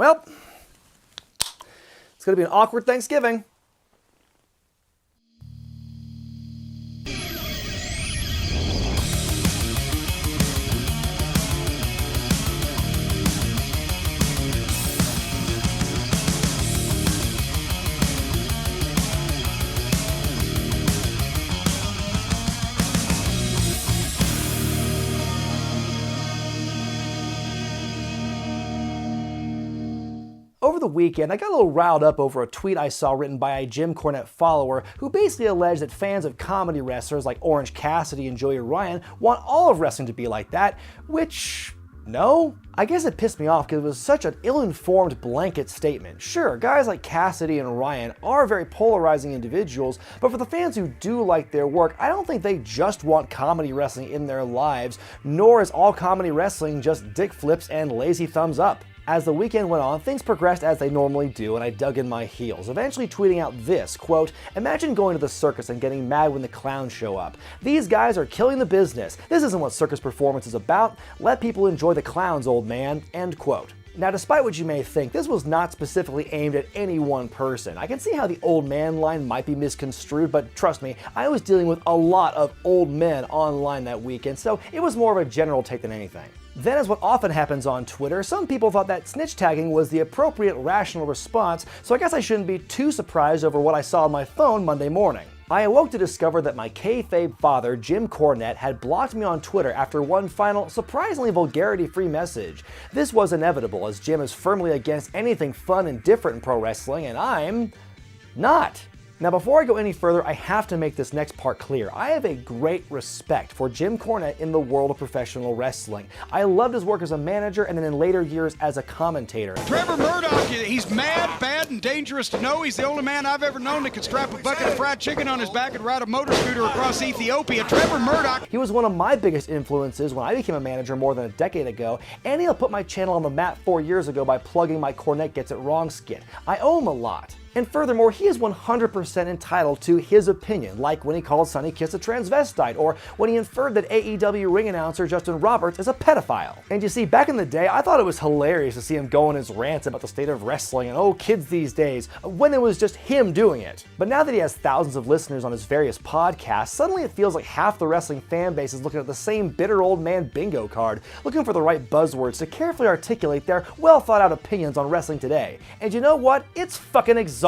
Well, it's going to be an awkward Thanksgiving. Over the weekend, I got a little riled up over a tweet I saw written by a Jim Cornette follower who basically alleged that fans of comedy wrestlers like Orange Cassidy and Joey Ryan want all of wrestling to be like that, which, no. I guess it pissed me off because it was such an ill-informed blanket statement. Sure, guys like Cassidy and Ryan are very polarizing individuals, but for the fans who do like their work, I don't think they just want comedy wrestling in their lives, nor is all comedy wrestling just dick flips and lazy thumbs up. As the weekend went on, things progressed as they normally do, and I dug in my heels, eventually tweeting out this, quote, "Imagine going to the circus and getting mad when the clowns show up. These guys are killing the business. This isn't what circus performance is about. Let people enjoy the clowns, old man," end quote. Now, despite what you may think, this was not specifically aimed at any one person. I can see how the old man line might be misconstrued, but trust me, I was dealing with a lot of old men online that weekend, so it was more of a general take than anything. Then, as what often happens on Twitter, some people thought that snitch tagging was the appropriate rational response, so I guess I shouldn't be too surprised over what I saw on my phone Monday morning. I awoke to discover that my kayfabe father, Jim Cornette, had blocked me on Twitter after one final, surprisingly vulgarity-free message. This was inevitable, as Jim is firmly against anything fun and different in pro wrestling, and I'm not. Now, before I go any further, I have to make this next part clear. I have a great respect for Jim Cornette in the world of professional wrestling. I loved his work as a manager and then in later years as a commentator. Trevor Murdoch, he's mad, bad, and dangerous to know. He's the only man I've ever known that could strap a bucket of fried chicken on his back and ride a motor scooter across Ethiopia. Trevor Murdoch. He was one of my biggest influences when I became a manager more than a decade ago, and he'll put my channel on the map 4 years ago by plugging my Cornette Gets It Wrong skit. I owe him a lot. And furthermore, he is 100% entitled to his opinion, like when he called Sonny Kiss a transvestite, or when he inferred that AEW ring announcer Justin Roberts is a pedophile. And you see, back in the day, I thought it was hilarious to see him go on his rants about the state of wrestling and, oh, kids these days, when it was just him doing it. But now that he has thousands of listeners on his various podcasts, suddenly it feels like half the wrestling fan base is looking at the same bitter old man bingo card, looking for the right buzzwords to carefully articulate their well-thought-out opinions on wrestling today. And you know what? It's fucking exhausting.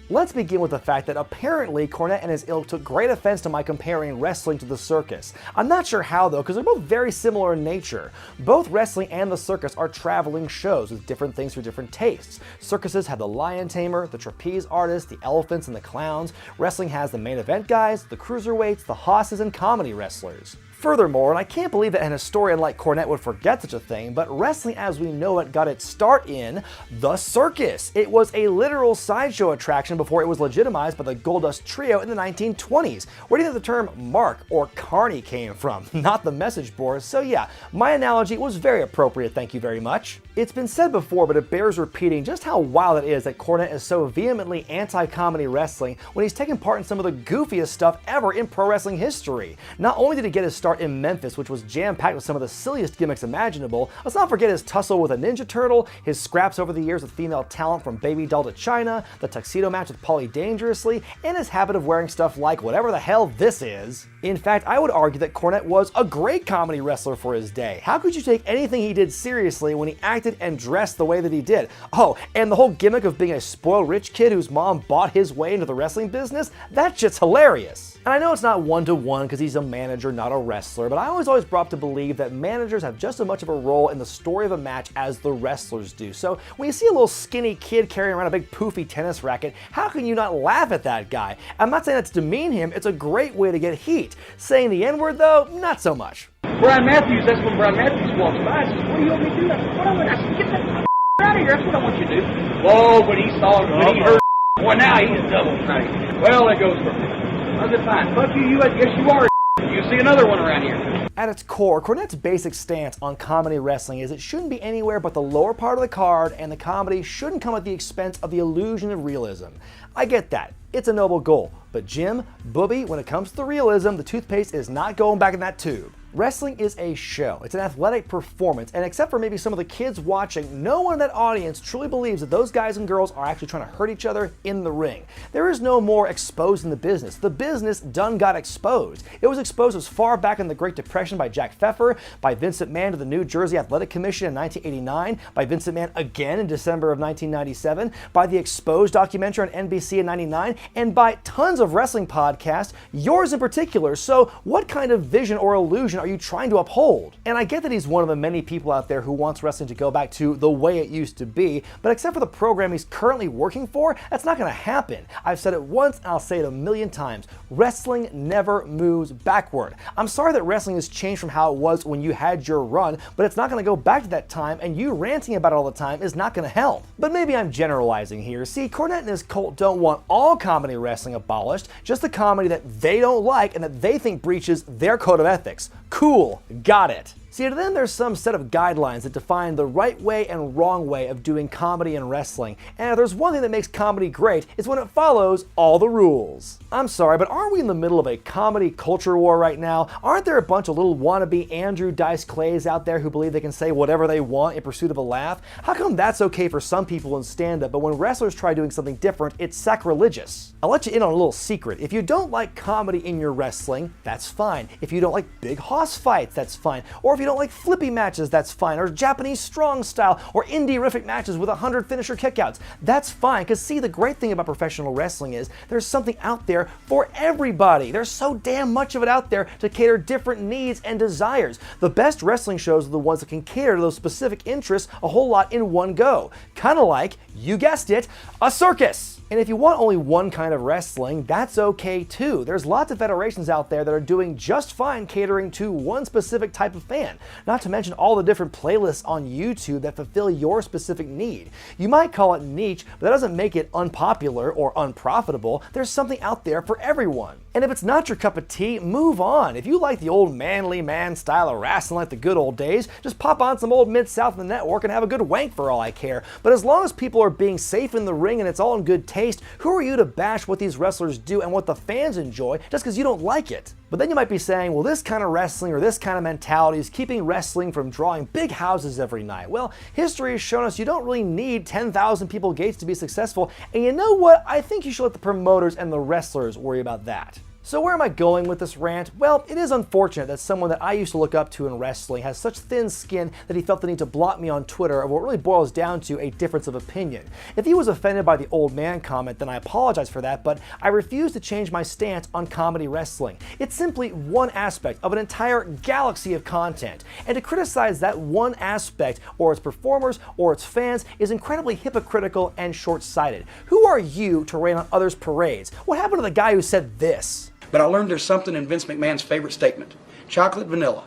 Let's begin with the fact that apparently Cornette and his ilk took great offense to my comparing wrestling to the circus. I'm not sure how though, because they're both very similar in nature. Both wrestling and the circus are traveling shows with different things for different tastes. Circuses have the lion tamer, the trapeze artist, the elephants, and the clowns. Wrestling has the main event guys, the cruiserweights, the hosses, and comedy wrestlers. Furthermore, and I can't believe that an historian like Cornette would forget such a thing, but wrestling as we know it got its start in the circus. It was a literal sideshow attraction before it was legitimized by the Goldust Trio in the 1920s. Where do you think the term mark or carny came from? Not the message board. So yeah, my analogy was very appropriate, thank you very much. It's been said before, but it bears repeating just how wild it is that Cornette is so vehemently anti-comedy wrestling when he's taken part in some of the goofiest stuff ever in pro wrestling history. Not only did he get his start in Memphis, which was jam-packed with some of the silliest gimmicks imaginable, let's not forget his tussle with a Ninja Turtle, his scraps over the years with female talent from Baby Doll to China, the tuxedo match with Paulie Dangerously, and his habit of wearing stuff like whatever the hell this is. In fact, I would argue that Cornette was a great comedy wrestler for his day. How could you take anything he did seriously when he acted and dressed the way that he did? Oh, and the whole gimmick of being a spoiled rich kid whose mom bought his way into the wrestling business? That shit's hilarious. And I know it's not one-to-one because he's a manager, not a wrestler, but I was always brought up to believe that managers have just as much of a role in the story of a match as the wrestlers do. So when you see a little skinny kid carrying around a big poofy tennis racket, how can you not laugh at that guy? I'm not saying that to demean him, it's a great way to get heat. Saying the N-word though, not so much. Brian Matthews, that's when Brian Matthews walks by and says, "What do you want me to do?" I said, "What am I?" I said, "Get that out of here, that's what I want you to do." Whoa, but he saw it, when he heard well, now he's double trained. Well, it goes from there. I said, "Fine, fuck you, yes you are. You see another one around here." At its core, Cornette's basic stance on comedy wrestling is it shouldn't be anywhere but the lower part of the card, and the comedy shouldn't come at the expense of the illusion of realism. I get that. It's a noble goal. But Jim, Booby, when it comes to the realism, the toothpaste is not going back in that tube. Wrestling is a show. It's an athletic performance, and except for maybe some of the kids watching, no one in that audience truly believes that those guys and girls are actually trying to hurt each other in the ring. There is no more exposing the business. The business done got exposed. It was exposed as far back in the Great Depression by Jack Pfeffer, by Vince McMahon to the New Jersey Athletic Commission in 1989, by Vince McMahon again in December of 1997, by the Exposed documentary on NBC in 99, and by tons of wrestling podcasts, yours in particular. So what kind of vision or illusion are you trying to uphold? And I get that he's one of the many people out there who wants wrestling to go back to the way it used to be, but except for the program he's currently working for, that's not going to happen. I've said it once and I'll say it a million times. Wrestling never moves backward. I'm sorry that wrestling has changed from how it was when you had your run, but it's not going to go back to that time, and you ranting about it all the time is not going to help. But maybe I'm generalizing here. See, Cornette and his cult don't want all comedy wrestling abolished, just the comedy that they don't like and that they think breaches their code of ethics. Cool, got it. See, to them there's some set of guidelines that define the right way and wrong way of doing comedy and wrestling, and if there's one thing that makes comedy great, it's when it follows all the rules. I'm sorry, but aren't we in the middle of a comedy culture war right now? Aren't there a bunch of little wannabe Andrew Dice Clays out there who believe they can say whatever they want in pursuit of a laugh? How come that's okay for some people in stand-up, but when wrestlers try doing something different, it's sacrilegious? I'll let you in on a little secret. If you don't like comedy in your wrestling, that's fine. If you don't like big hoss fights, that's fine. Or if you don't like flippy matches, that's fine. Or Japanese strong style, or indie-rific matches with 100 finisher kickouts, that's fine. Because see, the great thing about professional wrestling is there's something out there for everybody. There's so damn much of it out there to cater different needs and desires. The best wrestling shows are the ones that can cater to those specific interests a whole lot in one go. Kind of like, you guessed it, a circus. And if you want only one kind of wrestling, that's okay too. There's lots of federations out there that are doing just fine catering to one specific type of fan. Not to mention all the different playlists on YouTube that fulfill your specific need. You might call it niche, but that doesn't make it unpopular or unprofitable. There's something out there for everyone. And if it's not your cup of tea, move on. If you like the old manly man style of wrestling like the good old days, just pop on some old Mid-South in the network and have a good wank for all I care. But as long as people are being safe in the ring and it's all in good taste, who are you to bash what these wrestlers do and what the fans enjoy just because you don't like it? But then you might be saying, well, this kind of wrestling or this kind of mentality is keeping wrestling from drawing big houses every night. Well, history has shown us you don't really need 10,000 people gates to be successful, and you know what? I think you should let the promoters and the wrestlers worry about that. So where am I going with this rant? Well, it is unfortunate that someone that I used to look up to in wrestling has such thin skin that he felt the need to block me on Twitter of what really boils down to a difference of opinion. If he was offended by the old man comment, then I apologize for that, but I refuse to change my stance on comedy wrestling. It's simply one aspect of an entire galaxy of content, and to criticize that one aspect or its performers or its fans is incredibly hypocritical and short-sighted. Who are you to rain on others' parades? What happened to the guy who said this? But I learned there's something in Vince McMahon's favorite statement. Chocolate, vanilla.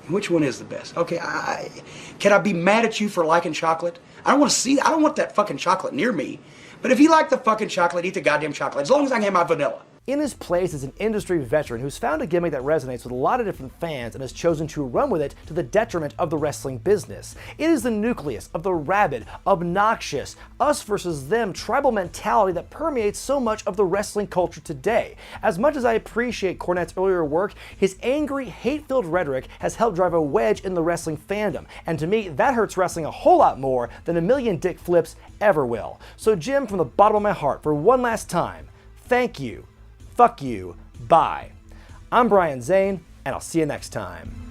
Which one is the best? Okay, can I be mad at you for liking chocolate? I don't want to see that. I don't want that fucking chocolate near me. But if you like the fucking chocolate, eat the goddamn chocolate. As long as I can have my vanilla. In his place is an industry veteran who's found a gimmick that resonates with a lot of different fans and has chosen to run with it to the detriment of the wrestling business. It is the nucleus of the rabid, obnoxious, us versus them tribal mentality that permeates so much of the wrestling culture today. As much as I appreciate Cornette's earlier work, his angry, hate-filled rhetoric has helped drive a wedge in the wrestling fandom, and to me, that hurts wrestling a whole lot more than a million dick flips ever will. So Jim, from the bottom of my heart, for one last time, thank you. Fuck you. Bye. I'm Brian Zane, and I'll see you next time.